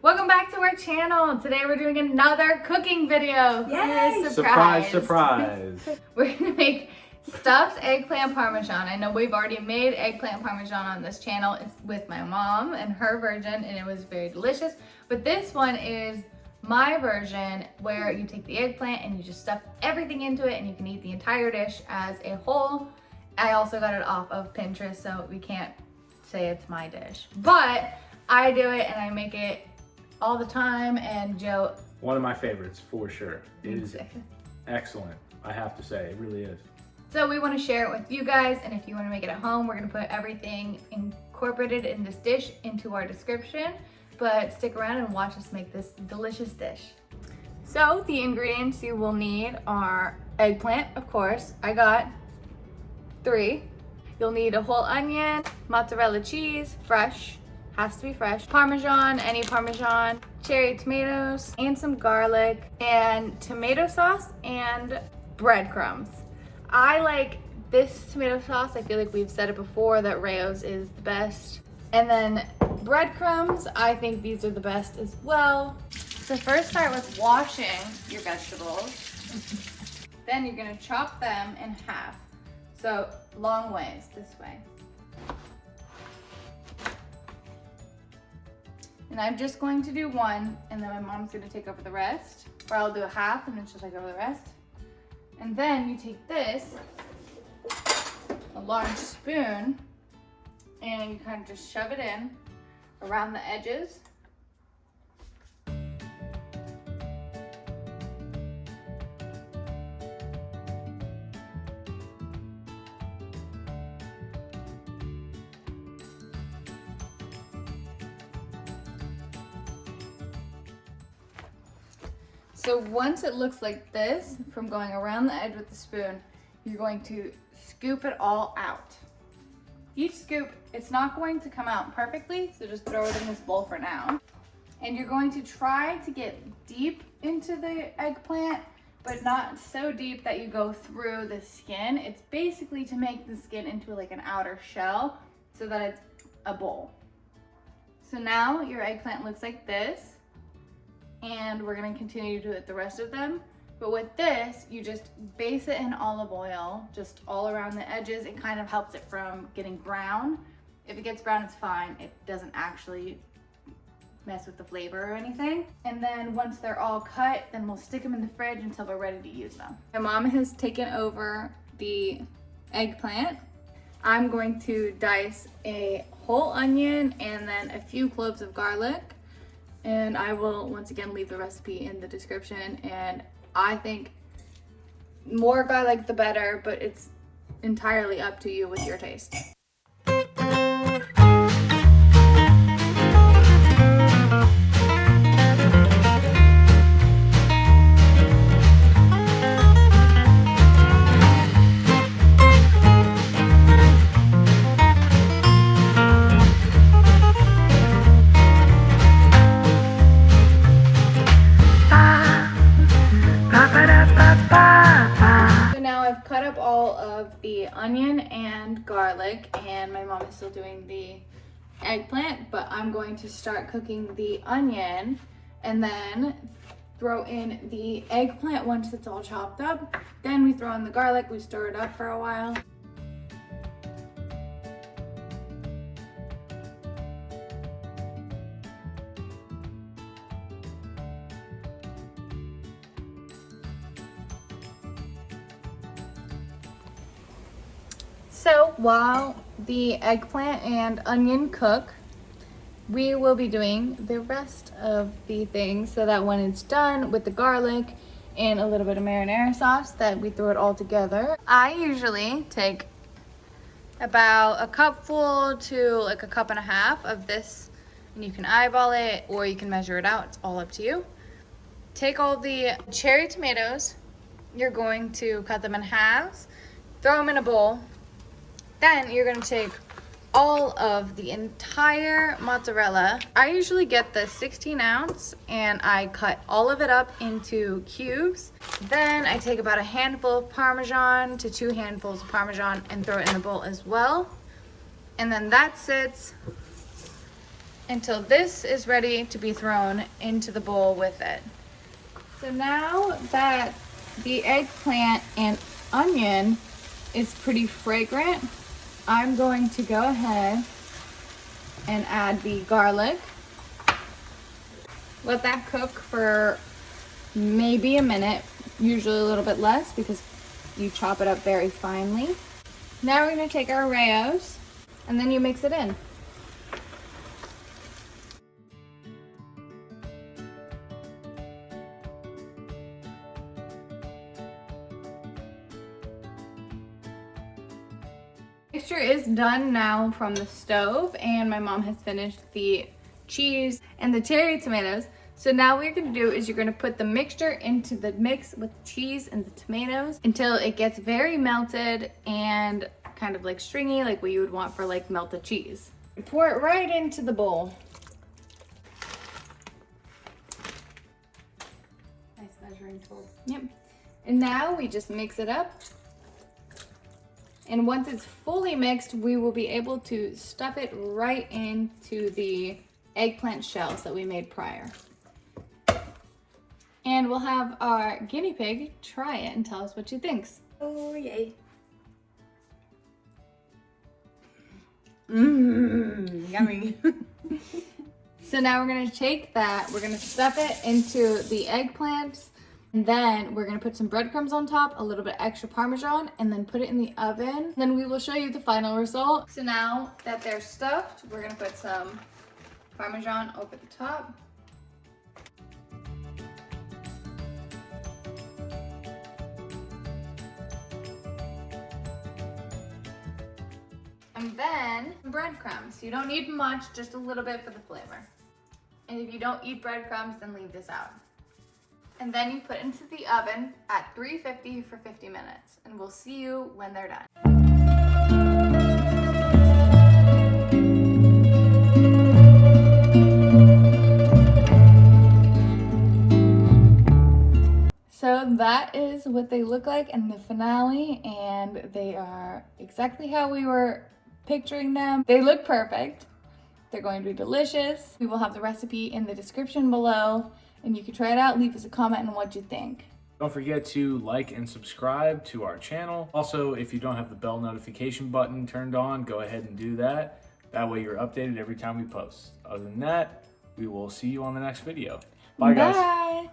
Welcome back to our channel. Today we're doing another cooking video. Yay! Surprise. Surprise. We're gonna make stuffed eggplant parmesan. I know we've already made eggplant parmesan on this channel. It's with my mom and her version, and it was very delicious. But this one is my version, where you take the eggplant and you just stuff everything into it and you can eat the entire dish as a whole. I also got it off of Pinterest, so we can't say it's my dish. But I do it and I make it all the time, and Joe. One of my favorites for sure. It is excellent, I have to say, it really is. So we want to share it with you guys, and if you want to make it at home, we're going to put everything incorporated in this dish into our description. But stick around and watch us make this delicious dish. So the ingredients you will need are eggplant, of course. I got 3. You'll need a whole onion, mozzarella cheese, fresh, has to be fresh, Parmesan, any Parmesan, cherry tomatoes, and some garlic, and tomato sauce, and breadcrumbs. I like this tomato sauce. I feel like we've said it before that Rayo's is the best. And then breadcrumbs, I think these are the best as well. So first start with washing your vegetables. Then you're gonna chop them in half. So long ways, this way. And I'm just going to do one, and then my mom's gonna take over the rest. Or I'll do a half, and then she'll take over the rest. And then you take this, a large spoon, and you kind of just shove it in around the edges. So once it looks like this, from going around the edge with the spoon, you're going to scoop it all out. Each scoop, it's not going to come out perfectly, so just throw it in this bowl for now. And you're going to try to get deep into the eggplant, but not so deep that you go through the skin. It's basically to make the skin into like an outer shell so that it's a bowl. So now your eggplant looks like this. And we're gonna continue to do it the rest of them. But with this, you just base it in olive oil, just all around the edges. It kind of helps it from getting brown. If it gets brown, it's fine. It doesn't actually mess with the flavor or anything. And then once they're all cut, then we'll stick them in the fridge until we're ready to use them. My mom has taken over the eggplant. I'm going to dice a whole onion and then a few cloves of garlic. And I will once again leave the recipe in the description. And I think more garlic the better, but it's entirely up to you with your taste. Cut up all of the onion and garlic, and my mom is still doing the eggplant, but I'm going to start cooking the onion and then throw in the eggplant once it's all chopped up. Then we throw in the garlic, we stir it up for a while. So while the eggplant and onion cook, we will be doing the rest of the things so that when it's done with the garlic and a little bit of marinara sauce, that we throw it all together. I usually take about a cupful to like a cup and a half of this, and you can eyeball it or you can measure it out. It's all up to you. Take all the cherry tomatoes. You're going to cut them in halves, throw them in a bowl. Then you're gonna take all of the entire mozzarella. I usually get the 16 ounce and I cut all of it up into cubes. Then I take about a handful of Parmesan to 2 handfuls of Parmesan and throw it in the bowl as well. And then that sits. until this is ready to be thrown into the bowl with it. So now that the eggplant and onion is pretty fragrant, I'm going to go ahead and add the garlic. Let that cook for maybe a minute, usually a little bit less because you chop it up very finely. Now we're going to take our Oreos and then you mix it in. Mixture is done now from the stove, and my mom has finished the cheese and the cherry tomatoes. So now what you're gonna do is you're gonna put the mixture into the mix with the cheese and the tomatoes until it gets very melted and kind of like stringy, like what you would want for like melted cheese. Pour it right into the bowl. Nice measuring tool. Yep. And now we just mix it up. And once it's fully mixed, we will be able to stuff it right into the eggplant shells that we made prior. And we'll have our guinea pig try it and tell us what she thinks. Oh, yay. Mmm, yummy. So now we're gonna take that, we're gonna stuff it into the eggplants, and then we're gonna put some breadcrumbs on top, a little bit extra Parmesan, and then put it in the oven. Then we will show you the final result. So now that they're stuffed, we're gonna put some Parmesan over the top. And then breadcrumbs. You don't need much, just a little bit for the flavor. And if you don't eat breadcrumbs, then leave this out. And then you put it into the oven at 350 for 50 minutes. And we'll see you when they're done. So that is what they look like in the finale, and they are exactly how we were picturing them. They look perfect. They're going to be delicious. We will have the recipe in the description below, and you can try it out. Leave us a comment on what you think. Don't forget to like and subscribe to our channel. Also, if you don't have the bell notification button turned on, go ahead and do that. That way you're updated every time we post. Other than that, we will see you on the next video. Bye, guys. Bye.